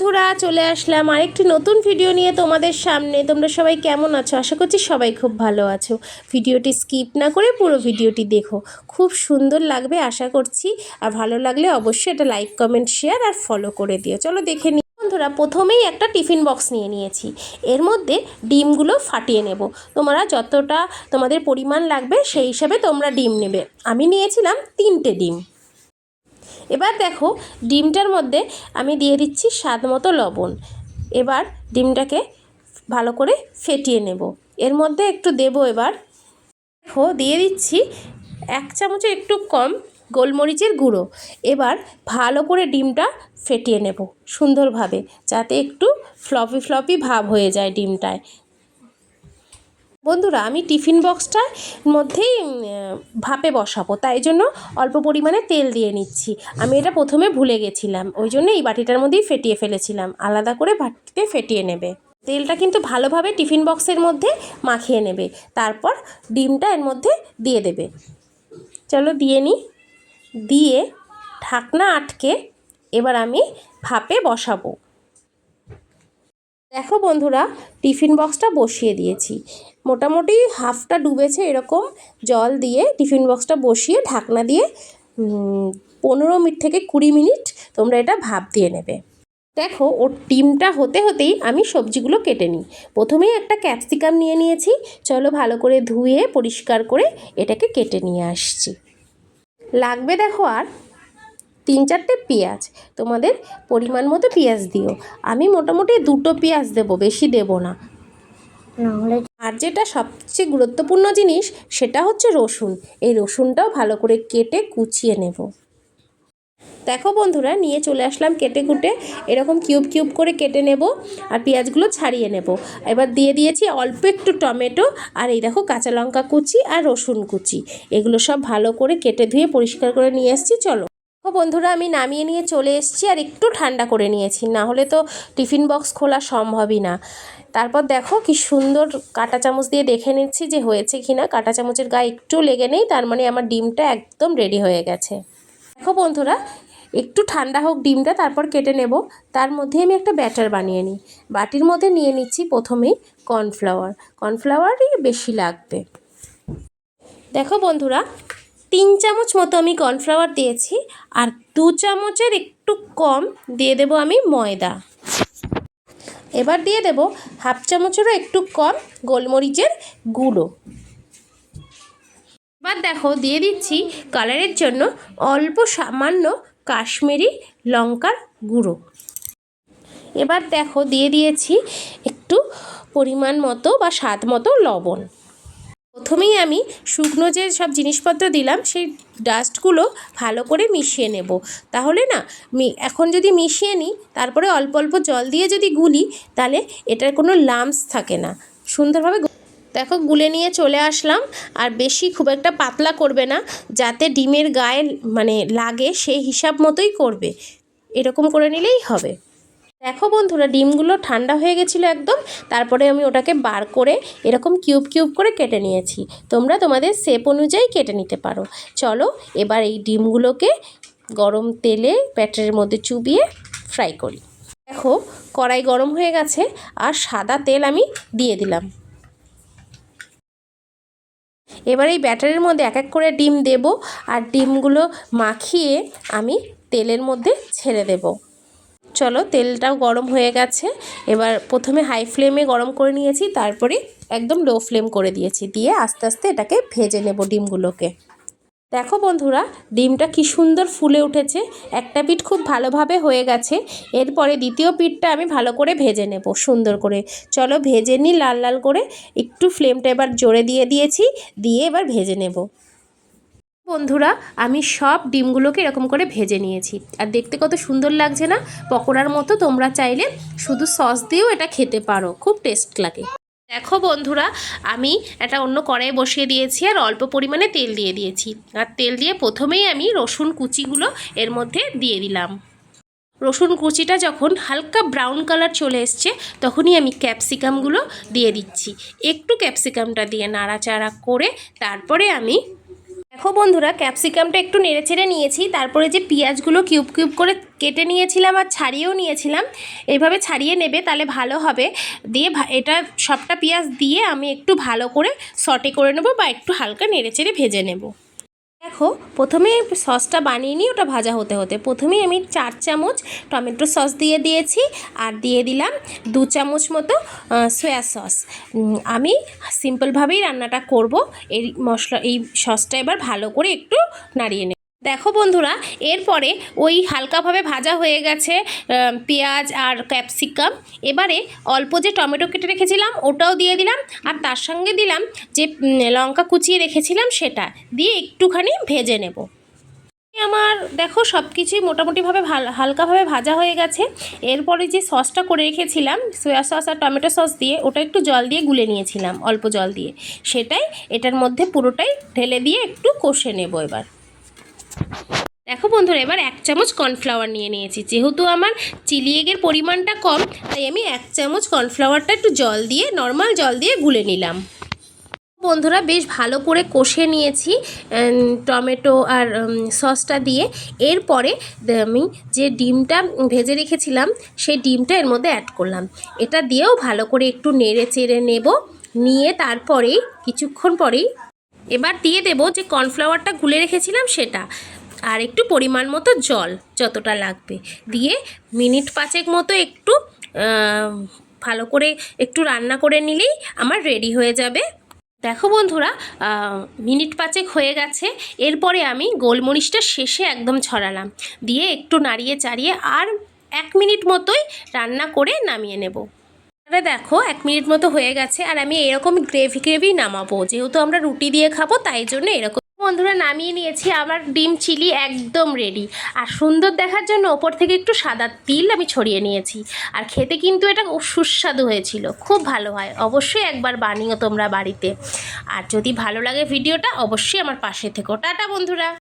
বন্ধুরা, চলে আসলাম আরেকটি নতুন ভিডিও নিয়ে তোমাদের সামনে। তোমরা সবাই কেমন আছো? আশা করছি সবাই খুব ভালো আছো। ভিডিওটি স্কিপ না করে পুরো ভিডিওটি দেখো, খুব সুন্দর লাগবে আশা করছি। আর ভালো লাগলে অবশ্যই এটা লাইক, কমেন্ট, শেয়ার আর ফলো করে দিও। চলো দেখে নিই। বন্ধুরা, প্রথমেই একটা টিফিন বক্স নিয়ে নিয়েছি। এর মধ্যে ডিমগুলো ফাটিয়ে নেব। তোমরা যতটা তোমাদের পরিমাণ লাগবে সেই হিসাবে তোমরা ডিম নেবে। আমি নিয়েছিলাম 3টে ডিম। এবার দেখো, ডিমটার মধ্যে আমি দিয়ে দিচ্ছি স্বাদ মতো লবণ। এবার ডিমটাকে ভালো করে ফেটিয়ে নেব। এর মধ্যে একটু দেব, এবার দেখো দিয়ে দিচ্ছি 1 চামচের একটু কম গোলমরিচের গুঁড়ো। এবার ভালো করে ডিমটা ফেটিয়ে নেব সুন্দরভাবে, যাতে একটু ফ্লপি ফ্লপি ভাব হয়ে যায় ডিমটায়। বন্ধুরা, আমি টিফিন বক্সটার মধ্যেই ভাপে বসাবো, তাই জন্য অল্প পরিমাণে তেল দিয়ে নিচ্ছি। আমি এটা প্রথমে ভুলে গেছিলাম, ওই জন্য এই বাটিটার মধ্যেই ফেটিয়ে ফেলেছিলাম। আলাদা করে বাটিতে ফেটিয়ে নেবে। তেলটা কিন্তু ভালোভাবে টিফিন বক্সের মধ্যে মাখিয়ে নেবে, তারপর ডিমটা এর মধ্যে দিয়ে দেবে। চলো দিয়ে নিই। দিয়ে ঢাকনা আটকে এবার আমি ভাপে বসাবো। দেখো বন্ধুরা, টিফিন বক্সটা বসিয়ে দিয়েছি। মোটামুটি হাফটা ডুবেছে, এরকম জল দিয়ে টিফিন বক্সটা বসিয়ে ঢাকনা দিয়ে 15 মিনিট থেকে 20 মিনিট তোমরা এটা ভাপ দিয়ে নেবে। দেখো, ওর ডিমটা হতে হতেই আমি সবজিগুলো কেটে নিই। প্রথমেই একটা ক্যাপসিকাম নিয়ে নিয়েছি। চলো ভালো করে ধুয়ে পরিষ্কার করে এটাকে কেটে নিয়ে আসছি। লাগবে দেখো আর 3-4টে পেঁয়াজ। তোমাদের পরিমাণ মতো পেঁয়াজ দিও। আমি মোটামুটি 2টো পেঁয়াজ দেবো, বেশি দেবো না। আর যেটা সবচেয়ে গুরুত্বপূর্ণ জিনিস সেটা হচ্ছে রসুন। এই রসুনটাও ভালো করে কেটে কুচিয়ে নেব। দেখো বন্ধুরা, নিয়ে চলে আসলাম কেটে কুটে, এরকম কিউব কিউব করে কেটে নেব আর পেঁয়াজগুলো ছাড়িয়ে নেব। এবার দিয়ে দিয়েছি অল্প একটু টমেটো, আর এই দেখো কাঁচা লঙ্কা কুচি আর রসুন কুচি। এগুলো সব ভালো করে কেটে ধুয়ে পরিষ্কার করে নিয়ে এসেছি। চলো বন্ধুরা, আমি নামিয়ে নিয়ে চলে এসেছি আর একটু ঠান্ডা করে নিয়েছি, না হলে তো টিফিন বক্স খোলা সম্ভবই না। তারপর দেখো কি সুন্দর কাঁটা চামচ দিয়ে দেখে নিচ্ছি যে হয়েছে কিনা। কাঁটা চামচের গায়ে একটু লেগে নেই, তার মানে আমার ডিমটা একদম রেডি হয়ে গেছে। দেখো বন্ধুরা, একটু ঠান্ডা হোক ডিমটা, তারপর কেটে নেব। তার মধ্যে আমি একটা ব্যাটার বানিয়ে নিই। বাটির মধ্যে নিয়ে নিচ্ছি প্রথমেই কর্নফ্লাওয়ারই বেশি লাগবে। দেখো বন্ধুরা, 3 চামচ মতো আমি কর্নফ্লাওয়ার দিয়েছি, আর 2 চামচের একটু কম দিয়ে দেব আমি ময়দা। এবার দিয়ে দেব হাফ চামচেরও একটু কম গোলমরিচের গুঁড়ো। এবার দেখো দিয়ে দিচ্ছি কালারের জন্য অল্প সামান্য কাশ্মীরি লঙ্কার গুঁড়ো। এবার দেখো দিয়ে দিয়েছি একটু পরিমাণ মতো বা স্বাদ মতো লবণ। প্রথমেই আমি শুকনো যে সব জিনিসপত্র দিলাম সেই ডাস্টগুলো ভালো করে মিশিয়ে নেব। তাহলে না এখন যদি মিশিয়ে নিই, তারপরে অল্প অল্প জল দিয়ে যদি গুলি, তাহলে এটার কোনো লাম্পস থাকে না, সুন্দরভাবে। দেখো গুলে নিয়ে চলে আসলাম। আর বেশি খুব একটা পাতলা করবে না, যাতে ডিমের গায়ে লাগে সেই হিসাব মতোই করবে। এরকম করে নিলেই হবে। দেখো বন্ধুরা, ডিমগুলো ঠান্ডা হয়ে গেছিলো একদম। তারপরে আমি ওটাকে বার করে এরকম কিউব কিউব করে কেটে নিয়েছি। তোমরা তোমাদের শেপ অনুযায়ী কেটে নিতে পারো। চলো এবার এই ডিমগুলোকে গরম তেলে ব্যাটারের মধ্যে চুবিয়ে ফ্রাই করি। দেখো কড়াই গরম হয়ে গেছে, আর সাদা তেল আমি দিয়ে দিলাম। এবার এই ব্যাটারের মধ্যে এক এক করে ডিম দেব, আর ডিমগুলো মাখিয়ে আমি তেলের মধ্যে ছেড়ে দেব। চলো তেলটাও গরম হয়ে গেছে। এবার প্রথমে হাই ফ্লেমে গরম করে নিয়েছি, তারপরে একদম লো ফ্লেম করে দিয়েছি, দিয়ে আস্তে আস্তে এটাকে ভেজে নেব ডিমগুলোকে। দেখো বন্ধুরা, ডিমটা কি সুন্দর ফুলে উঠেছে। একটা পিঠ খুব ভালোভাবে হয়ে গেছে। এরপরে দ্বিতীয় পিঠটা আমি ভালো করে ভেজে নেব সুন্দর করে। চলো ভেজে নিই লাল লাল করে। একটু ফ্লেমটা এবার জোরে দিয়ে দিয়েছি, দিয়ে এবার ভেজে নেব। বন্ধুরা, আমি সব ডিমগুলোকে এরকম করে ভেজে নিয়েছি, আর দেখতে কত সুন্দর লাগছে না, পকোড়ার মতো। তোমরা চাইলে শুধু সস দিয়েও এটা খেতে পারো, খুব টেস্ট লাগে। দেখো বন্ধুরা, আমি একটা অন্য কড়াই বসিয়ে দিয়েছি, আর অল্প পরিমাণে তেল দিয়ে দিয়েছি। আর তেল দিয়ে প্রথমেই আমি রসুন কুচিগুলো এর মধ্যে দিয়ে দিলাম। রসুন কুচিটা যখন হালকা ব্রাউন কালার চলে এসছে, তখনই আমি ক্যাপসিকামগুলো দিয়ে দিচ্ছি। একটু ক্যাপসিকামটা দিয়ে নাড়াচাড়া করে তারপরে আমি, দেখো বন্ধুরা, ক্যাপসিকামটা একটু নেড়েচেড়ে নিয়েছি। তারপরে যে পেঁয়াজগুলো কিউব কিউব করে কেটে নিয়েছিলাম আর ছাড়িয়েও নিয়েছিলাম। এইভাবে ছাড়িয়ে নেবে, তাহলে ভালো হবে। দিয়ে এটা সবটা পেঁয়াজ দিয়ে আমি একটু ভালো করে সটে করে নেব বা একটু হালকা নেড়েচেড়ে ভেজে নেব। দেখো, প্রথমে সসটা বানিয়ে নিই, ওটা ভাজা হতে হতে প্রথমেই আমি 4 চামচ টমেটো সস দিয়ে দিয়েছি আর দিয়ে দিলাম 2 চামচ মতো সয়া সস। আমি সিম্পলভাবেই রান্নাটা করব। এই সসটা এবার ভালো করে একটু নাড়িয়ে নেব। দেখো বন্ধুরা, এরপরে ওই হালকাভাবে ভাজা হয়ে গেছে পেঁয়াজ আর ক্যাপসিকাম। এবারে অল্প যে টমেটো কেটে রেখেছিলাম ওটাও দিয়ে দিলাম, আর তার সঙ্গে দিলাম যে লঙ্কা কুচিয়ে রেখেছিলাম সেটা দিয়ে একটুখানি ভেজে নেব। আমার দেখো সব কিছুই মোটামুটিভাবে হালকাভাবে ভাজা হয়ে গেছে। এরপরে যে সসটা করে রেখেছিলাম সয়া সস আর টমেটো সস দিয়ে, ওটা একটু জল দিয়ে গুলে নিয়েছিলাম, অল্প জল দিয়ে, সেটাই এটার মধ্যে পুরোটাই ঢেলে দিয়ে একটু কষে নেব। এবার দেখো বন্ধুরা, এবার 1 চামচ কর্নফ্লাওয়ার নিয়ে নিয়েছি। যেহেতু আমার চিলি এগের পরিমাণটা কম, তাই আমি 1 চামচ কর্নফ্লাওয়ারটা একটু জল দিয়ে, নর্মাল জল দিয়ে গুলে নিলাম। বন্ধুরা, বেশ ভালো করে কষে নিয়েছি টমেটো আর সসটা দিয়ে। এরপরে আমি যে ডিমটা ভেজে রেখেছিলাম সেই ডিমটা এর মধ্যে অ্যাড করলাম। এটা দিয়েও ভালো করে একটু নেড়ে চেড়ে নেব। নিয়ে তারপরেই কিছুক্ষণ পরেই এবার দিয়ে দেব যে কর্নফ্লাওয়ারটা গুলে রেখেছিলাম সেটা, আর একটু পরিমাণ মতো জল যতটা লাগবে দিয়ে মিনিট 5 মতো একটু ভালো করে একটু রান্না করে নিলেই আমার রেডি হয়ে যাবে। দেখো বন্ধুরা, মিনিট 5 হয়ে গেছে। এরপরে আমি গোলমরিচটা শেষে একদম ছড়ালাম, দিয়ে একটু নাড়িয়ে চাড়িয়ে আর 1 মিনিট মতোই রান্না করে নামিয়ে নেব। দেখো 1 মিনিট মতো হয়ে গেছে, আর আমি এরকম গ্রেভি নামাবো, যেহেতু আমরা রুটি দিয়ে খাবো তাই জন্য এরকম। বন্ধুরা, নামিয়ে নিয়েছি, আমার ডিম চিলি একদম রেডি। আর সুন্দর দেখার জন্য ওপর থেকে একটু সাদা তিল আমি ছড়িয়ে নিয়েছি। আর খেতে কিন্তু এটা সুস্বাদু হয়েছিল, খুব ভালো হয়। অবশ্যই একবার বানিও তোমরা বাড়িতে। আর যদি ভালো লাগে ভিডিওটা, অবশ্যই আমার পাশে থেকো। টাটা বন্ধুরা।